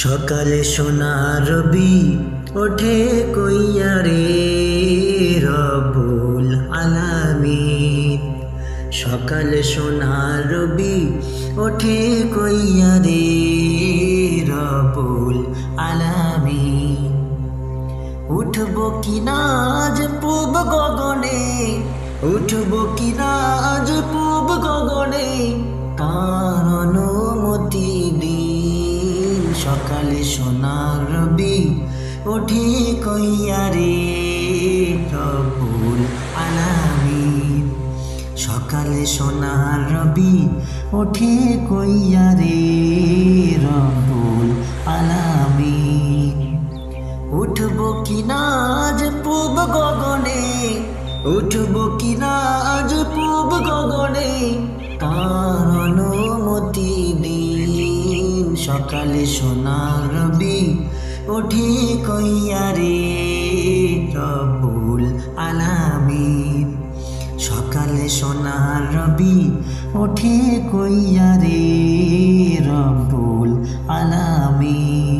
সকালে সোনার রবি ওঠে কইয়া রে রব্বুল আলামিন। সকালে সোনার রবি ওঠে কইয়া রে রব্বুল আলামিন। উঠব কিনা আজ পূব গগনে, উঠব কিনা আজ পূব গগনে, কার অনুমতি দিন। সকালে সোনার রবি ওঠে কইয়া রে রব্বুল আলামিন। সকালে সোনার রবি ওঠে কইয়া রে রব্বুল আলামিন। উঠব কিনা আজ পূব গগনে, উঠব কিনা আজ পূব গগনে, কার অনুমতি দিন। সকালে সোনার রবি ওঠে কইয়া রে রব্বুল আলামিন। সকালে সোনার রবি ওঠে কইয়া রে রব্বুল আলামিন।